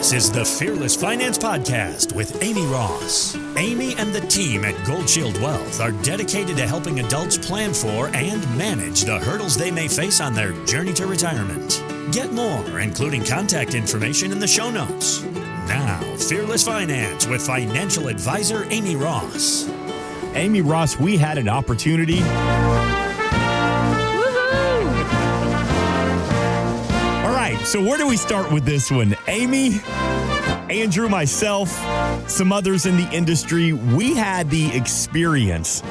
This is the Fearless Finance Podcast with Amy Ross. Amy and the team at Gold Shield Wealth are dedicated to helping adults plan for and manage the hurdles they may face on their journey to retirement. Get more, including contact information in the show notes. Now, Fearless Finance with financial advisor Amy Ross. Amy Ross, we had an opportunity. So where do we start with this one? Amy, Andrew, myself, some others in the industry, we had the experience.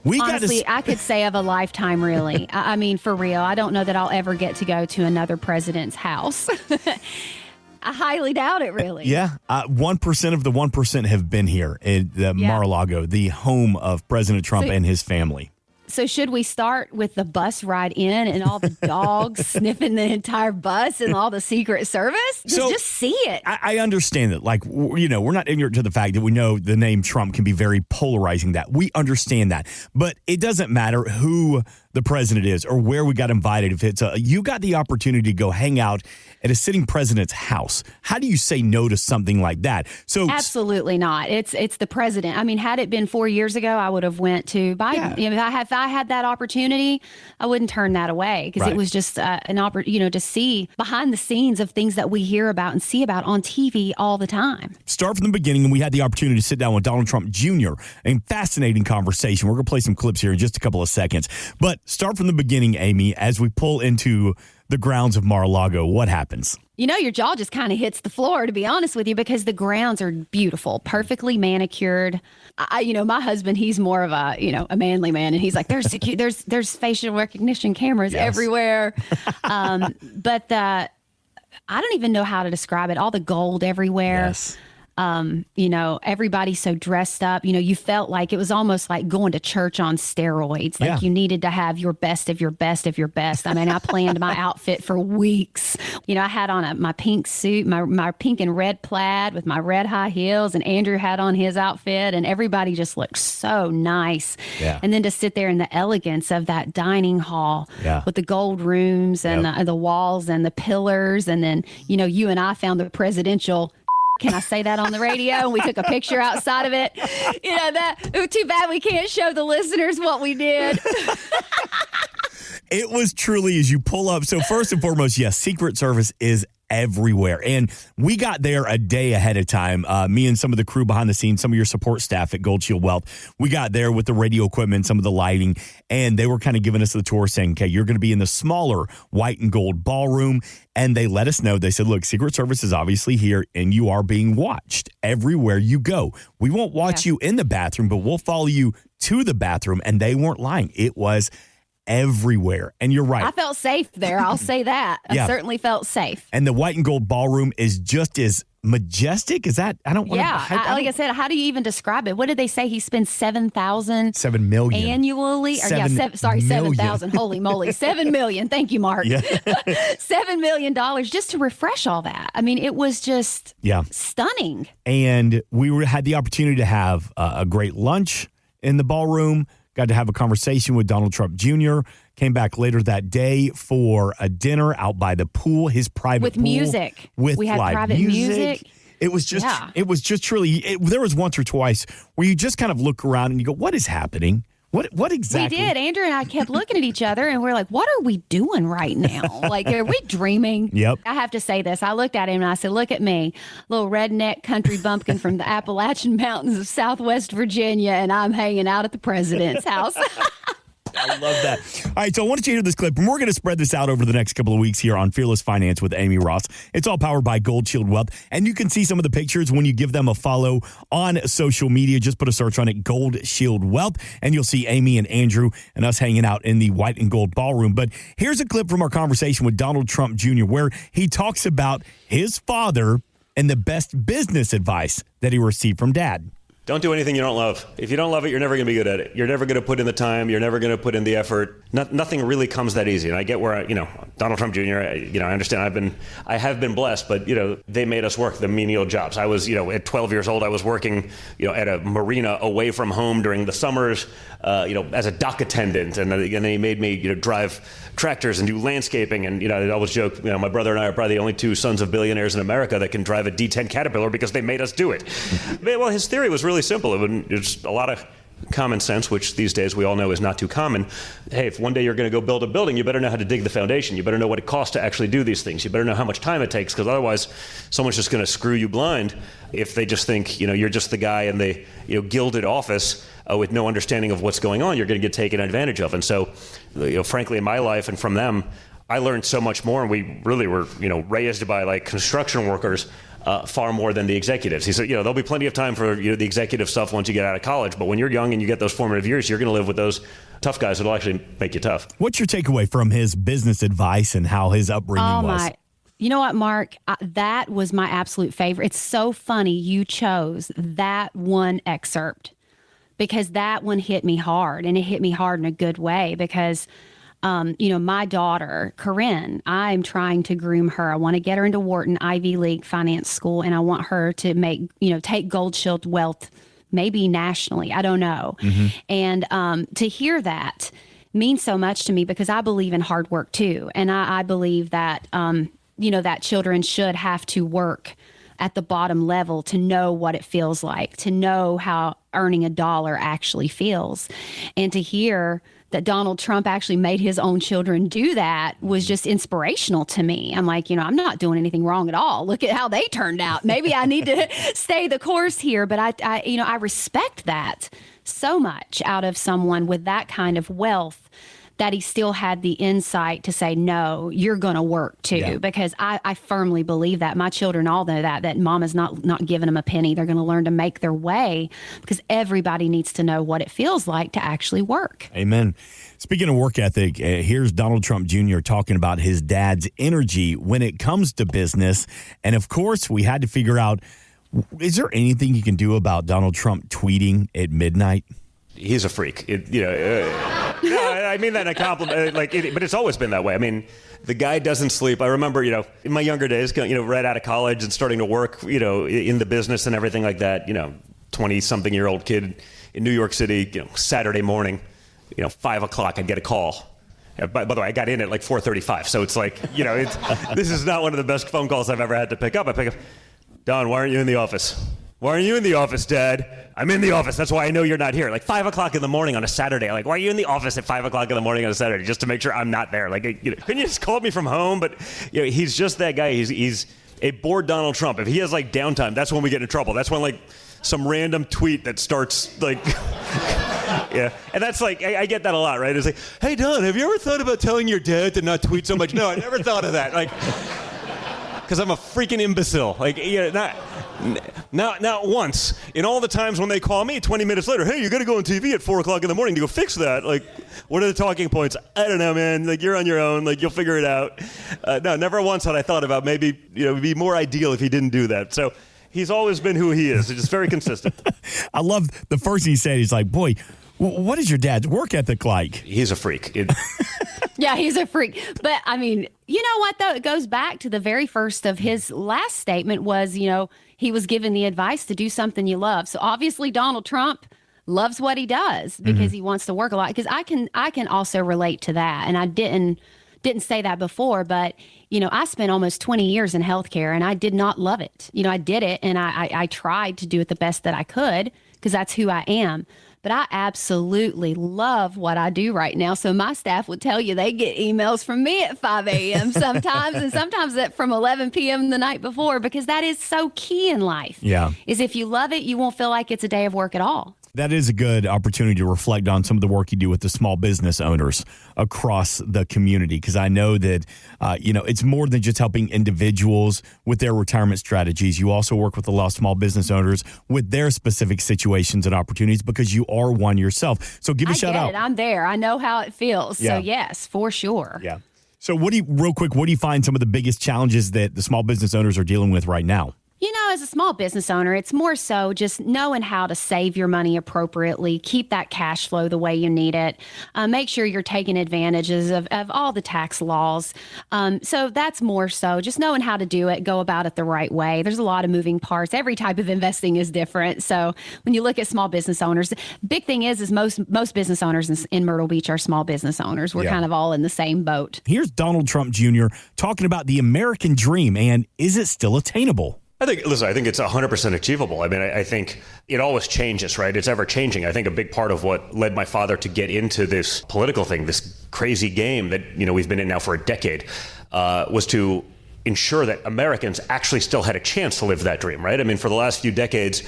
Honestly, I could say of a lifetime, really. I mean, for real. I don't know that I'll ever get to go to another president's house. I highly doubt it, really. Yeah. 1% of the 1% have been here in Mar-a-Lago, the home of President Trump and his family. So should we start with the bus ride in and all the dogs sniffing the entire bus and all the Secret Service? Just see it. I understand that. Like, you know, we're not ignorant to the fact that we know the name Trump can be very polarizing. That we understand that. But it doesn't matter who the president is or where we got invited. If it's you got the opportunity to go hang out at a sitting president's house, how do you say no to something like that? So absolutely not. It's the president. I mean, had it been 4 years ago, I would have went to Biden. Yeah. If I had that opportunity, I wouldn't turn that away because it was just an opportunity, to see behind the scenes of things that we hear about and see about on TV all the time. Start from the beginning, and we had the opportunity to sit down with Donald Trump Jr. A fascinating conversation. We're going to play some clips here in just a couple of seconds. But start from the beginning, Amy, as we pull into the grounds of Mar-a-Lago. What happens? Your jaw just kind of hits the floor, to be honest with you, because the grounds are beautiful, perfectly manicured. My husband, he's more of a manly man, and he's like, there's facial recognition cameras everywhere. But I don't even know how to describe it. All the gold everywhere. Yes. Everybody's so dressed up. You felt like it was almost like going to church on steroids. Like you needed to have your best of your best of your best. I mean, I planned my outfit for weeks. I had on my pink suit, my pink and red plaid with my red high heels, and Andrew had on his outfit, and everybody just looked so nice. Yeah. And then to sit there in the elegance of that dining hall with the gold rooms and the walls and the pillars. And then, you and I found the presidential. Can I say that on the radio? And we took a picture outside of it. Too bad we can't show the listeners what we did. It was truly, as you pull up. So first and foremost, yes, Secret Service is everywhere. And we got there a day ahead of time. Me and some of the crew behind the scenes, some of your support staff at Gold Shield Wealth, we got there with the radio equipment, some of the lighting, and they were kind of giving us the tour saying, okay, you're going to be in the smaller white and gold ballroom. And they let us know, they said, look, Secret Service is obviously here and you are being watched everywhere you go. We won't watch you in the bathroom, but we'll follow you to the bathroom. And they weren't lying. It was everywhere. And you're right. I felt safe there. I'll say that. I certainly felt safe. And the white and gold ballroom is just as majestic. Is that? I don't want to. Like I said, how do you even describe it? What did they say? He spends $7 million annually. $7,000. Holy moly. $7 million. Thank you, Mark. Yeah. $7 million just to refresh all that. I mean, it was just stunning. And we had the opportunity to have a great lunch in the ballroom. Got to have a conversation with Donald Trump Jr. Came back later that day for a dinner out by the pool, his private with pool. Music. We had live private music. It was just truly, there was once or twice where you just kind of look around and you go, what is happening? What exactly? We did. Andrew and I kept looking at each other and we're like, what are we doing right now? Like, are we dreaming? Yep. I have to say this. I looked at him and I said, look at me, little redneck country bumpkin from the Appalachian Mountains of Southwest Virginia, and I'm hanging out at the president's house. I love that. All right, so I wanted you to hear this clip, and we're going to spread this out over the next couple of weeks here on Fearless Finance with Amy Ross. It's all powered by Gold Shield Wealth, and you can see some of the pictures when you give them a follow on social media. Just put a search on it, Gold Shield Wealth, and you'll see Amy and Andrew and us hanging out in the white and gold ballroom. But here's a clip from our conversation with Donald Trump Jr., where he talks about his father and the best business advice that he received from Dad. Don't do anything you don't love. If you don't love it, you're never going to be good at it. You're never going to put in the time. You're never going to put in the effort. Nothing really comes that easy. And I get where, Donald Trump Jr., I understand I have been blessed, but, they made us work the menial jobs. I was, at 12 years old, I was working, at a marina away from home during the summers, as a dock attendant. And they made me, drive tractors and do landscaping. And, I always joke, my brother and I are probably the only two sons of billionaires in America that can drive a D10 Caterpillar because they made us do it. Well, his theory was really simple. It's a lot of common sense, which these days we all know is not too common. Hey, if one day you're going to go build a building, you better know how to dig the foundation. You better know what it costs to actually do these things. You better know how much time it takes, because otherwise someone's just going to screw you blind if they just think, you're just the guy in the gilded office with no understanding of what's going on. You're going to get taken advantage of. And so, frankly, in my life and from them, I learned so much more. And we really were, raised by like construction workers far more than the executives. He said, there'll be plenty of time for the executive stuff once you get out of college. But when you're young and you get those formative years, you're going to live with those tough guys that'll actually make you tough. What's your takeaway from his business advice and how his upbringing was? You know what, Mark? That was my absolute favorite. It's so funny you chose that one excerpt, because that one hit me hard, and it hit me hard in a good way because my daughter, Corinne, I'm trying to groom her. I want to get her into Wharton Ivy League finance school, and I want her to take Gold Shield Wealth, maybe nationally. I don't know. Mm-hmm. And to hear that means so much to me because I believe in hard work too. And I believe that, that children should have to work at the bottom level to know what it feels like, to know how earning a dollar actually feels. And to hear that Donald Trump actually made his own children do that was just inspirational to me. I'm like, I'm not doing anything wrong at all. Look at how they turned out. Maybe I need to stay the course here. But I respect that so much out of someone with that kind of wealth, that he still had the insight to say, no, you're going to work too. Yeah. Because I firmly believe that. My children all know that mama's not giving them a penny. They're going to learn to make their way, because everybody needs to know what it feels like to actually work. Amen. Speaking of work ethic, here's Donald Trump Jr. talking about his dad's energy when it comes to business. And of course, we had to figure out, is there anything you can do about Donald Trump tweeting at midnight? He's a freak. No, I mean that in a compliment. But it's always been that way. I mean, the guy doesn't sleep. I remember, in my younger days, right out of college and starting to work, in the business and everything like that. 20-something-year-old kid in New York City. Saturday morning, 5 o'clock, I'd get a call. By the way, I got in at like 4:35, so it's like, this is not one of the best phone calls I've ever had to pick up. I pick up, Don, why aren't you in the office? Why aren't you in the office, Dad? I'm in the office. That's why I know you're not here. Like 5 o'clock in the morning on a Saturday. Like, why are you in the office at 5 o'clock in the morning on a Saturday? Just to make sure I'm not there. Like, couldn't you just call me from home? But he's just that guy. He's a bored Donald Trump. If he has like downtime, that's when we get in trouble. That's when like some random tweet that starts like, yeah. And that's like, I get that a lot, right? It's like, hey, Don, have you ever thought about telling your dad to not tweet so much? No, I never thought of that. Like, because I'm a freaking imbecile. Like, not once. In all the times when they call me 20 minutes later, hey, you got to go on TV at 4 o'clock in the morning to go fix that. Like, what are the talking points? I don't know, man. Like, you're on your own. Like, you'll figure it out. No, never once had I thought about maybe, it'd be more ideal if he didn't do that. So he's always been who he is. He's just very consistent. I love the first thing he said. He's like, boy, what is your dad's work ethic like? He's a freak. Yeah, he's a freak. But I mean, you know what, though? It goes back to the very first of his last statement was, he was given the advice to do something you love. So obviously Donald Trump loves what he does because he wants to work a lot. Because I can also relate to that. And I didn't say that before, but, I spent almost 20 years in healthcare and I did not love it. I did it and I tried to do it the best that I could because that's who I am. But I absolutely love what I do right now. So my staff would tell you they get emails from me at 5 a.m. sometimes, and sometimes from 11 p.m. the night before, because that is so key in life. Yeah. Is if you love it, you won't feel like it's a day of work at all. That is a good opportunity to reflect on some of the work you do with the small business owners across the community. Because I know that, it's more than just helping individuals with their retirement strategies. You also work with a lot of small business owners with their specific situations and opportunities because you are one yourself. So give a shout out. I'm there. I know how it feels. Yeah. So yes, for sure. Yeah. So what do you find some of the biggest challenges that the small business owners are dealing with right now? As a small business owner, it's more so just knowing how to save your money appropriately, keep that cash flow the way you need it, make sure you're taking advantages of all the tax laws. So that's more so just knowing how to do it, go about it the right way. There's a lot of moving parts. Every type of investing is different. So when you look at small business owners, big thing is most business owners in Myrtle Beach are small business owners. We're kind of all in the same boat. Here's Donald Trump Jr. talking about the American dream and is it still attainable? I think it's 100% achievable. I mean, I think it always changes, right? It's ever changing. I think a big part of what led my father to get into this political thing, this crazy game that, we've been in now for a decade, was to ensure that Americans actually still had a chance to live that dream, right? I mean, for the last few decades,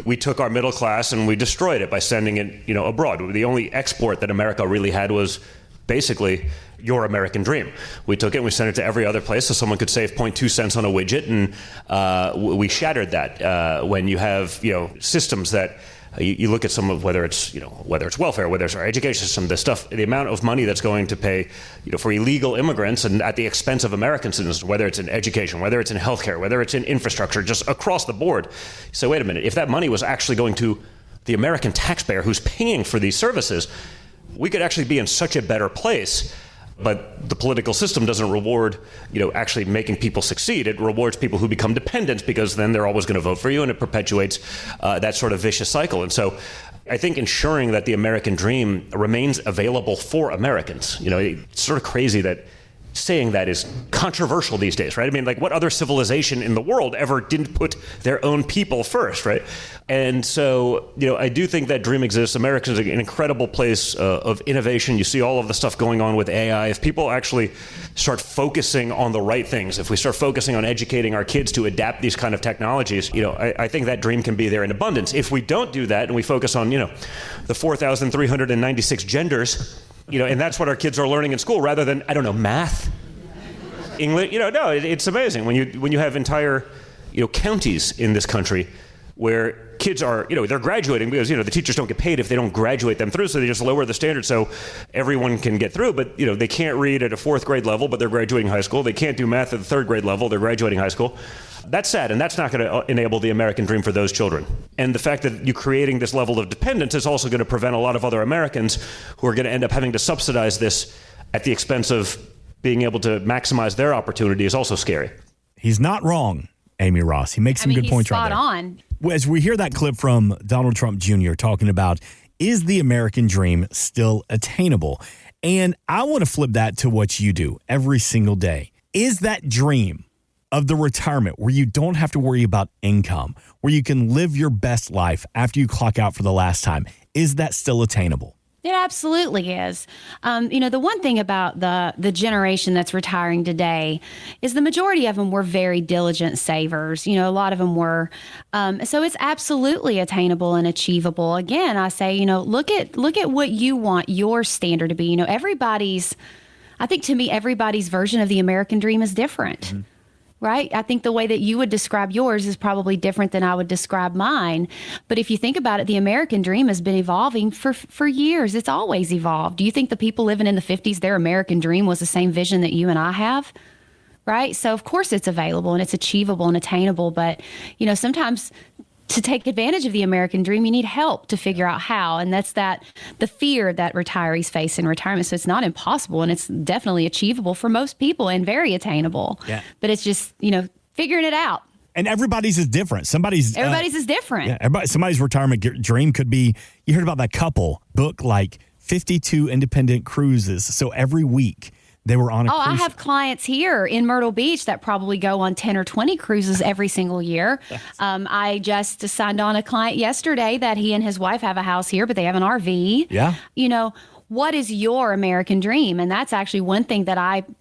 we took our middle class and we destroyed it by sending it, abroad. The only export that America really had was basically your American dream. We took it and we sent it to every other place so someone could save 0.2 cents on a widget, and we shattered that. When you have systems that you look at some of whether it's welfare, whether it's our education system, the amount of money that's going to pay for illegal immigrants and at the expense of American citizens, whether it's in education, whether it's in healthcare, whether it's in infrastructure, just across the board. You say, wait a minute, if that money was actually going to the American taxpayer who's paying for these services, we could actually be in such a better place. But the political system doesn't reward, actually making people succeed. It rewards people who become dependents because then they're always going to vote for you, and it perpetuates that sort of vicious cycle. And so I think ensuring that the American dream remains available for Americans, it's sort of crazy that saying that is controversial these days, right? I mean, like, what other civilization in the world ever didn't put their own people first, right? And so, I do think that dream exists. America is an incredible place of innovation. You see all of the stuff going on with AI. If people actually start focusing on the right things, if we start focusing on educating our kids to adapt these kind of technologies, I think that dream can be there in abundance. If we don't do that and we focus on, the 4,396 genders, and that's what our kids are learning in school rather than, math, English. No, it's amazing when you have entire, counties in this country where kids are, they're graduating because, the teachers don't get paid if they don't graduate them through. So they just lower the standard so everyone can get through. But, they can't read at a fourth grade level, but they're graduating high school. They can't do math at the third grade level. They're graduating high school. That's sad, and that's not going to enable the American dream for those children. And the fact that you're creating this level of dependence is also going to prevent a lot of other Americans who are going to end up having to subsidize this at the expense of being able to maximize their opportunity is also scary. He's not wrong, Amy Ross. He makes some good points right there. Spot on. As we hear that clip from Donald Trump Jr. talking about, is the American dream still attainable? And I want to flip that to what you do every single day. Is that dream of the retirement where you don't have to worry about income, where you can live your best life after you clock out for the last time, is that still attainable? It absolutely is. The one thing about the generation that's retiring today is the majority of them were very diligent savers. A lot of them were. So it's absolutely attainable and achievable. Again, I say, look at what you want your standard to be. I think to me, everybody's version of the American dream is different. Mm-hmm. Right? I think the way that you would describe yours is probably different than I would describe mine. But if you think about it, the American dream has been evolving for years. It's always evolved. Do you think the people living in the 50s, their American dream was the same vision that you and I have? Right? So of course it's available and it's achievable and attainable. But, sometimes to take advantage of the American dream, you need help to figure out how. And that's the fear that retirees face in retirement. So it's not impossible, and it's definitely achievable for most people and very attainable. Yeah. But it's just, figuring it out. And everybody's is different. Everybody's is different. Yeah, somebody's retirement dream could be, you heard about that couple book like 52 independent cruises. So every week they were on a cruise. I have clients here in Myrtle Beach that probably go on 10 or 20 cruises every single year. I just signed on a client yesterday that he and his wife have a house here, but they have an RV. Yeah. What is your American dream? And that's actually one thing that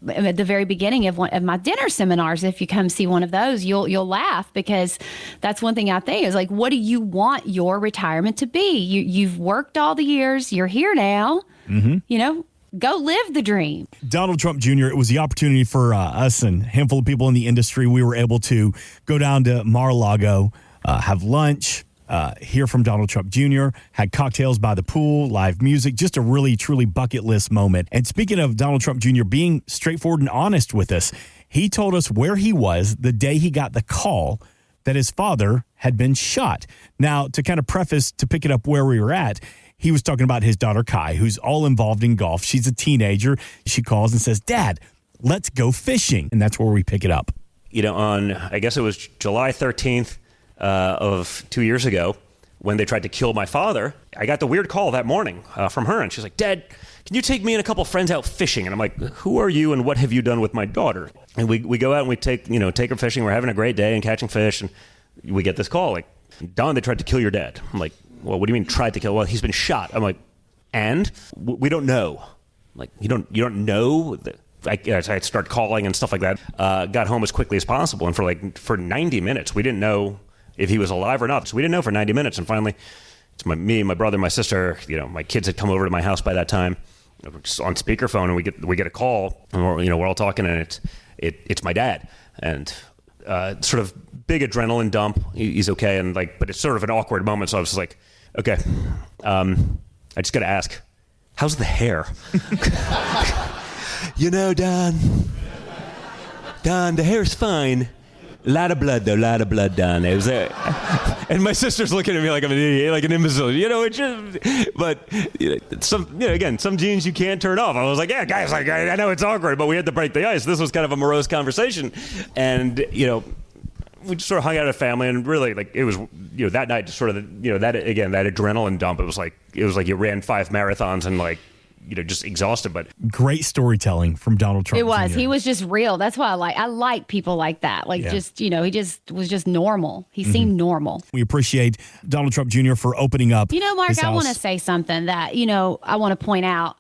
at the very beginning of one of my dinner seminars, if you come see one of those, you'll laugh, because that's one thing I think is like, what do you want your retirement to be? You've worked all the years. You're here now. Mm-hmm. Go live the dream. Donald Trump Jr., it was the opportunity for us and a handful of people in the industry. We were able to go down to Mar-a-Lago, have lunch, hear from Donald Trump Jr., had cocktails by the pool, live music, just a really, truly bucket list moment. And speaking of Donald Trump Jr. being straightforward and honest with us, he told us where he was the day he got the call that his father had been shot. Now, to kind of preface, to pick it up where we were at, he was talking about his daughter, Kai, who's all involved in golf. She's a teenager. She calls and says, Dad, let's go fishing. And that's where we pick it up. On, I guess it was July 13th of 2 years ago, when they tried to kill my father, I got the weird call that morning from her. And she's like, Dad, can you take me and a couple friends out fishing? And I'm like, who are you and what have you done with my daughter? And we go out and we take her fishing. We're having a great day and catching fish. And we get this call like, Don, they tried to kill your dad. I'm like, well, what do you mean tried to kill? Well, he's been shot. I'm like, and? We don't know. I'm like, you don't know? I start calling and stuff like that. Got home as quickly as possible. And for 90 minutes, we didn't know if he was alive or not. So we didn't know for 90 minutes. And finally, it's me, my brother, my sister, my kids had come over to my house by that time. We're just on speakerphone, and we get a call, and we're all talking, and it's my dad. And sort of big adrenaline dump. He's okay. And but it's sort of an awkward moment. So I was just like, okay, I just got to ask, how's the hair? Don, the hair's fine. A lot of blood, Don. It was and my sister's looking at me like I'm an idiot, like an imbecile. Again, some genes you can't turn off. I was like, yeah, guys, I know it's awkward, but we had to break the ice. This was kind of a morose conversation, and we just sort of hung out as a family, and really, it was, that night, just sort of, that adrenaline dump. It was like you ran 5 marathons and just exhausted. But great storytelling from Donald Trump. It was. Jr. He was just real. That's why I like people like that. He just was just normal. He seemed normal. We appreciate Donald Trump Jr. for opening up. Mark, I want to say something that, I want to point out.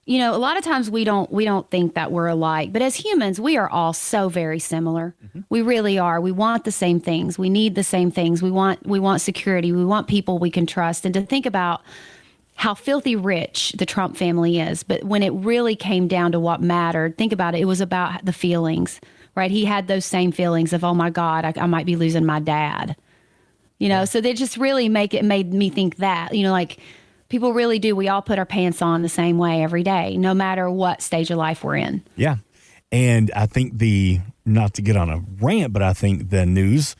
A lot of times we don't think that we're alike, but as humans, we are all so very similar. Mm-hmm. We really are. We want the same things. We need the same things. We want security. We want people we can trust. And to think about how filthy rich the Trump family is. But when it really came down to what mattered, think about it. It was about the feelings, right? He had those same feelings of, oh my God, I might be losing my dad. So they just really made me think that, people really do. We all put our pants on the same way every day, no matter what stage of life we're in. Yeah. And I think not to get on a rant, but I think the news,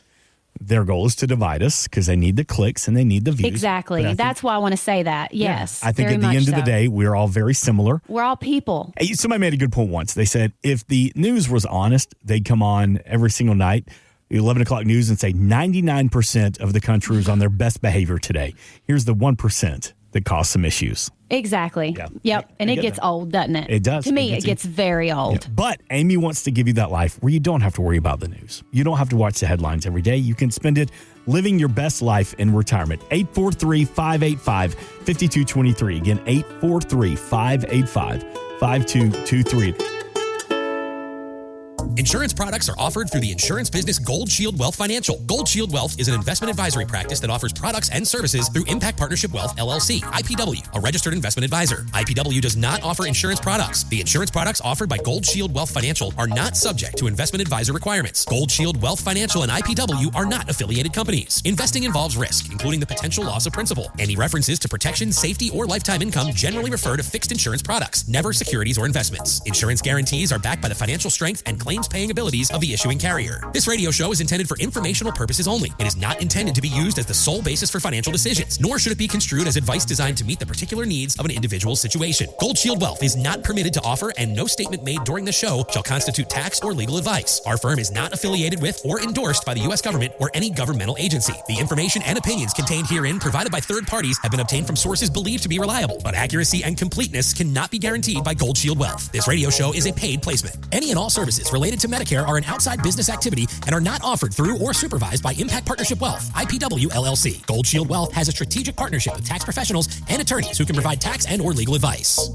their goal is to divide us because they need the clicks and they need the views. Exactly. That's why I want to say that. Yes. I think at the end of the day, we're all very similar. We're all people. Somebody made a good point once. They said if the news was honest, they'd come on every single night, 11 o'clock news, and say 99% of the country was on their best behavior today. Here's the 1% that caused some issues. Exactly. Yeah. Yep. And it gets old, doesn't it? It does. To me, it gets very old. Yeah. But Amy wants to give you that life where you don't have to worry about the news. You don't have to watch the headlines every day. You can spend it living your best life in retirement. 843-585-5223. Again, 843-585-5223. Insurance products are offered through the insurance business Gold Shield Wealth Financial. Gold Shield Wealth is an investment advisory practice that offers products and services through Impact Partnership Wealth, LLC, IPW, a registered investment advisor. IPW does not offer insurance products. The insurance products offered by Gold Shield Wealth Financial are not subject to investment advisor requirements. Gold Shield Wealth Financial and IPW are not affiliated companies. Investing involves risk, including the potential loss of principal. Any references to protection, safety, or lifetime income generally refer to fixed insurance products, never securities or investments. Insurance guarantees are backed by the financial strength and claims paying abilities of the issuing carrier. This radio show is intended for informational purposes only. It is not intended to be used as the sole basis for financial decisions, nor should it be construed as advice designed to meet the particular needs of an individual situation. Gold Shield Wealth is not permitted to offer, and no statement made during the show shall constitute tax or legal advice. Our firm is not affiliated with or endorsed by the U.S. government or any governmental agency. The information and opinions contained herein provided by third parties have been obtained from sources believed to be reliable, but accuracy and completeness cannot be guaranteed by Gold Shield Wealth. This radio show is a paid placement. Any and all services related to Medicare are an outside business activity and are not offered through or supervised by Impact Partnership Wealth, IPW, LLC. Gold Shield Wealth has a strategic partnership with tax professionals and attorneys who can provide tax and or legal advice.